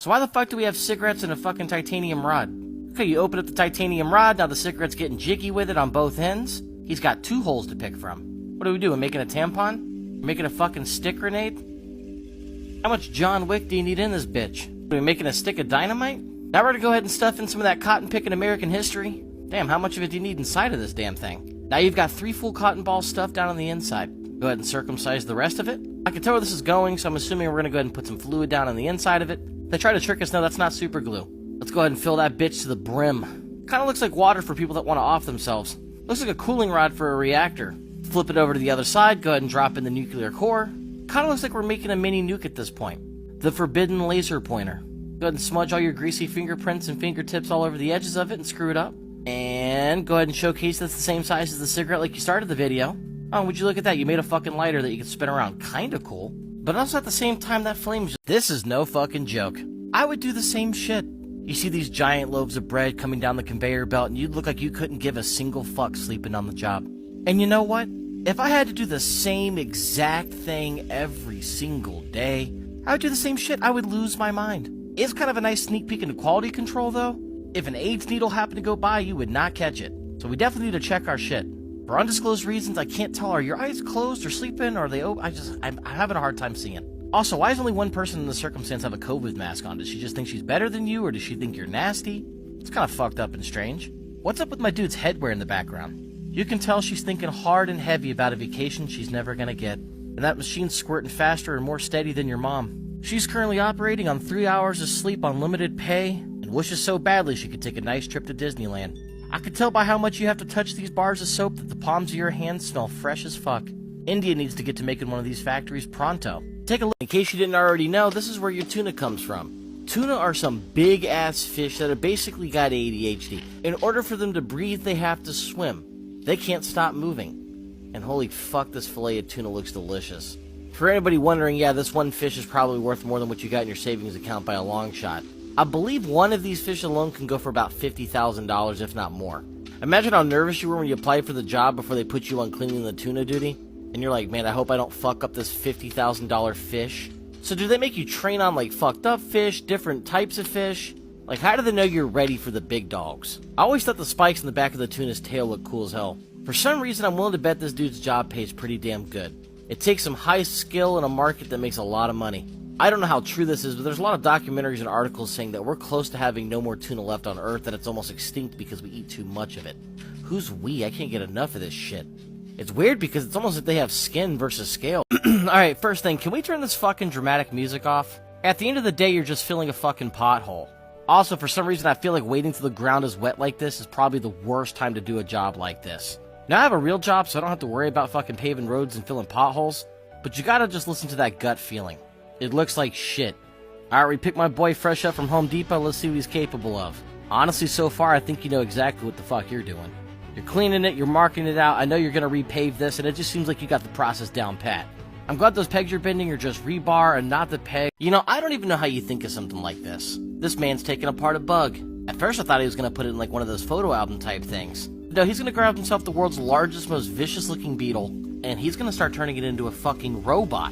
So why the fuck do we have cigarettes in a fucking titanium rod? Okay, you open up the titanium rod, now the cigarette's getting jiggy with it on both ends. He's got 2 holes to pick from. What are we doing, making a tampon? Making a fucking stick grenade? How much John Wick do you need in this bitch? Are we making a stick of dynamite? Now we're gonna go ahead and stuff in some of that cotton picking American history. Damn, how much of it do you need inside of this damn thing? Now you've got 3 full cotton balls stuffed down on the inside. Go ahead and circumcise the rest of it. I can tell where this is going, so I'm assuming we're gonna go ahead and put some fluid down on the inside of it. They try to trick us, no, that's not super glue. Let's go ahead and fill that bitch to the brim. Kinda looks like water for people that want to off themselves. Looks like a cooling rod for a reactor. Flip it over to the other side, go ahead and drop in the nuclear core. Kinda looks like we're making a mini nuke at this point. The forbidden laser pointer. Go ahead and smudge all your greasy fingerprints and fingertips all over the edges of it and screw it up. And go ahead and showcase that's the same size as the cigarette like you started the video. Oh, would you look at that? You made a fucking lighter that you can spin around. Kinda cool. But also at the same time, that flame's just... This is no fucking joke. I would do the same shit. You see these giant loaves of bread coming down the conveyor belt and you'd look like you couldn't give a single fuck sleeping on the job. And you know what? If I had to do the same exact thing every single day, I would do the same shit. I would lose my mind. It's kind of a nice sneak peek into quality control though. If an AIDS needle happened to go by, you would not catch it. So we definitely need to check our shit. For undisclosed reasons, I can't tell, are your eyes closed or sleeping, or are they open? I'm having a hard time seeing. Also, why does only one person in this circumstance have a COVID mask on? Does she just think she's better than you, or does she think you're nasty? It's kind of fucked up and strange. What's up with my dude's headwear in the background? You can tell she's thinking hard and heavy about a vacation she's never gonna get. And that machine's squirting faster and more steady than your mom. She's currently operating on 3 hours of sleep on limited pay, and wishes so badly she could take a nice trip to Disneyland. I could tell by how much you have to touch these bars of soap that the palms of your hands smell fresh as fuck. India needs to get to making one of these factories pronto. Take a look. In case you didn't already know, this is where your tuna comes from. Tuna are some big-ass fish that have basically got ADHD. In order for them to breathe, they have to swim. They can't stop moving. And holy fuck, this fillet of tuna looks delicious. For anybody wondering, yeah, this one fish is probably worth more than what you got in your savings account by a long shot. I believe one of these fish alone can go for about $50,000, if not more. Imagine how nervous you were when you applied for the job before they put you on cleaning the tuna duty. And you're like, man, I hope I don't fuck up this $50,000 fish. So do they make you train on like fucked up fish, different types of fish? Like, how do they know you're ready for the big dogs? I always thought the spikes in the back of the tuna's tail looked cool as hell. For some reason, I'm willing to bet this dude's job pays pretty damn good. It takes some high skill in a market that makes a lot of money. I don't know how true this is, but there's a lot of documentaries and articles saying that we're close to having no more tuna left on Earth, that it's almost extinct because we eat too much of it. Who's we? I can't get enough of this shit. It's weird because it's almost like they have skin versus scale. Alright, first thing, can we turn this fucking dramatic music off? At the end of the day, you're just filling a fucking pothole. Also, for some reason, I feel like waiting till the ground is wet like this is probably the worst time to do a job like this. Now I have a real job, so I don't have to worry about fucking paving roads and filling potholes, but you gotta just listen to that gut feeling. It looks like shit. Alright, we picked my boy fresh up from Home Depot. Let's see what he's capable of. Honestly, so far, I think you know exactly what the fuck you're doing. You're cleaning it, you're marking it out. I know you're gonna repave this, and it just seems like you got the process down pat. I'm glad those pegs you're bending are just rebar and not the peg. You know, I don't even know how you think of something like this. This man's taking apart a bug. At first, I thought he was gonna put it in like one of those photo album type things. No, he's gonna grab himself the world's largest, most vicious-looking beetle, and he's gonna start turning it into a fucking robot.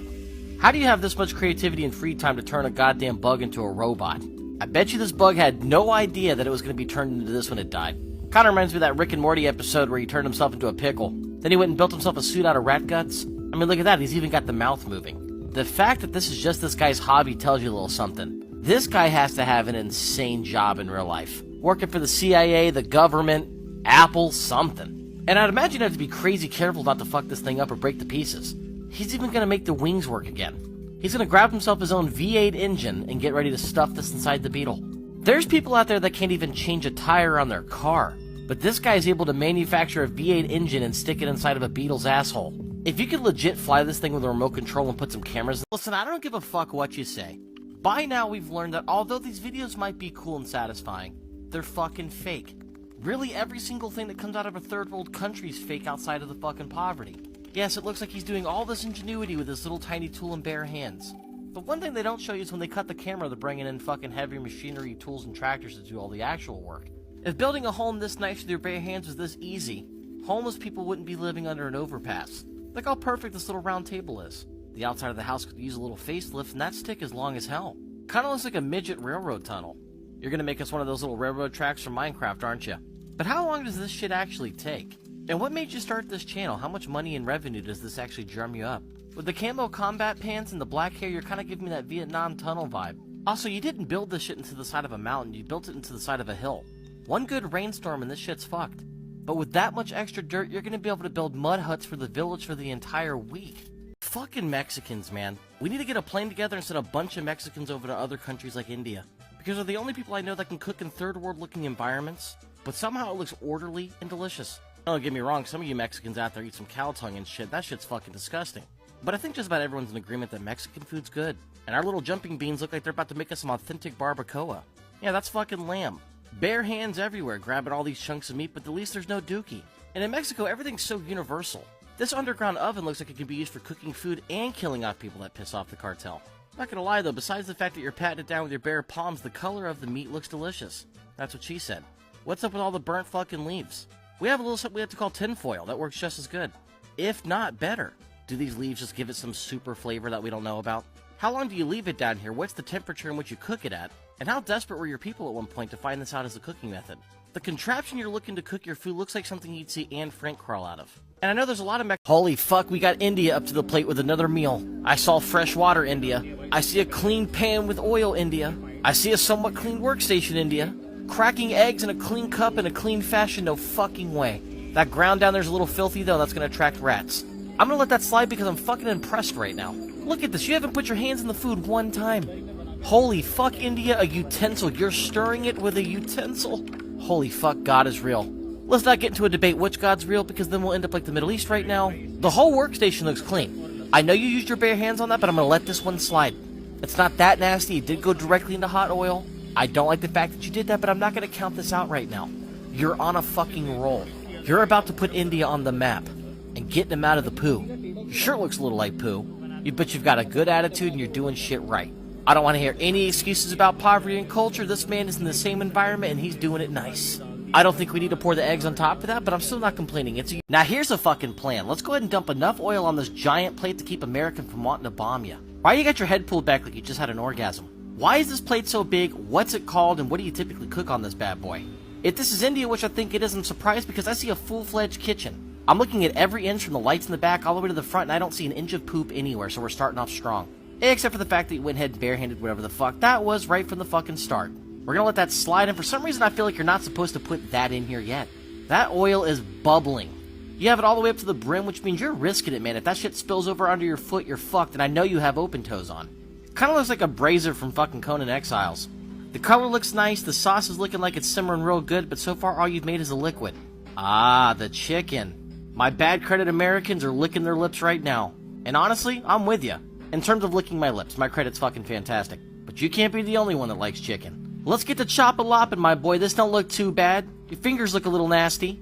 How do you have this much creativity and free time to turn a goddamn bug into a robot? I bet you this bug had no idea that it was going to be turned into this when it died. Kinda reminds me of that Rick and Morty episode where he turned himself into a pickle. Then he went and built himself a suit out of rat guts. I mean, look at that, he's even got the mouth moving. The fact that this is just this guy's hobby tells you a little something. This guy has to have an insane job in real life. Working for the CIA, the government, Apple, something. And I'd imagine you have to be crazy careful not to fuck this thing up or break the pieces. He's even gonna make the wings work again. He's gonna grab himself his own V8 engine and get ready to stuff this inside the Beetle. There's people out there that can't even change a tire on their car, but this guy is able to manufacture a V8 engine and stick it inside of a Beetle's asshole. If you could legit fly this thing with a remote control and put some cameras... Listen, I don't give a fuck what you say. By now we've learned that although these videos might be cool and satisfying, they're fucking fake. Really, every single thing that comes out of a third world country is fake outside of the fucking poverty. Yes, it looks like he's doing all this ingenuity with his little tiny tool and bare hands. But one thing they don't show you is when they cut the camera, they're bringing in fucking heavy machinery, tools, and tractors to do all the actual work. If building a home this nice with your bare hands was this easy, homeless people wouldn't be living under an overpass. Look how perfect this little round table is. The outside of the house could use a little facelift, and that stick is long as hell. Kinda looks like a midget railroad tunnel. You're gonna make us one of those little railroad tracks from Minecraft, aren't you? But how long does this shit actually take? And what made you start this channel? How much money and revenue does this actually drum you up? With the camo combat pants and the black hair, you're kinda giving me that Vietnam tunnel vibe. Also, you didn't build this shit into the side of a mountain, you built it into the side of a hill. One good rainstorm and this shit's fucked. But with that much extra dirt, you're gonna be able to build mud huts for the village for the entire week. Fucking Mexicans, man. We need to get a plane together and send a bunch of Mexicans over to other countries like India. Because they're the only people I know that can cook in third world looking environments, but somehow it looks orderly and delicious. Don't get me wrong, some of you Mexicans out there eat some cow tongue and shit, that shit's fucking disgusting. But I think just about everyone's in agreement that Mexican food's good. And our little jumping beans look like they're about to make us some authentic barbacoa. Yeah, that's fucking lamb. Bare hands everywhere grabbing all these chunks of meat, but at least there's no dookie. And in Mexico, everything's so universal. This underground oven looks like it can be used for cooking food and killing off people that piss off the cartel. Not gonna lie though, besides the fact that you're patting it down with your bare palms, the color of the meat looks delicious. That's what she said. What's up with all the burnt fucking leaves? We have a little something we have to call tinfoil. That works just as good. If not better. Do these leaves just give it some super flavor that we don't know about? How long do you leave it down here? What's the temperature in which you cook it at? And how desperate were your people at one point to find this out as a cooking method? The contraption you're looking to cook your food looks like something you'd see Anne Frank crawl out of. And I know there's a lot of Holy fuck, we got India up to the plate with another meal. I saw fresh water, India. I see a clean pan with oil, India. I see a somewhat clean workstation, India. Cracking eggs in a clean cup in a clean fashion, no fucking way. That ground down there's a little filthy though, that's gonna attract rats. I'm gonna let that slide because I'm fucking impressed right now. Look at this, you haven't put your hands in the food one time. Holy fuck, India, a utensil. You're stirring it with a utensil. Holy fuck, God is real. Let's not get into a debate which God's real, because then we'll end up like the Middle East right now. The whole workstation looks clean. I know you used your bare hands on that, but I'm gonna let this one slide. It's not that nasty. It did go directly into hot oil. I don't like the fact that you did that, but I'm not gonna count this out right now. You're on a fucking roll. You're about to put India on the map and getting them out of the poo. Your shirt looks a little like poo, but you've got a good attitude and you're doing shit right. I don't want to hear any excuses about poverty and culture. This man is in the same environment and he's doing it nice. I don't think we need to pour the eggs on top of that, but I'm still not complaining. Now here's a fucking plan. Let's go ahead and dump enough oil on this giant plate to keep America from wanting to bomb you. Why you got your head pulled back like you just had an orgasm? Why is this plate so big? What's it called? And what do you typically cook on this bad boy? If this is India, which I think it is, I'm surprised because I see a full-fledged kitchen. I'm looking at every inch from the lights in the back all the way to the front, and I don't see an inch of poop anywhere, so we're starting off strong. Except for the fact that you went ahead barehanded, whatever the fuck. That was right from the fucking start. We're gonna let that slide, and for some reason I feel like you're not supposed to put that in here yet. That oil is bubbling. You have it all the way up to the brim, which means you're risking it, man. If that shit spills over under your foot, you're fucked, and I know you have open toes on. Kinda looks like a brazier from fucking Conan Exiles. The color looks nice, the sauce is looking like it's simmering real good, but so far all you've made is a liquid. Ah, the chicken. My bad credit Americans are licking their lips right now. And honestly, I'm with you. In terms of licking my lips, my credit's fucking fantastic. But you can't be the only one that likes chicken. Let's get to chop-a-lopping, my boy. This don't look too bad. Your fingers look a little nasty.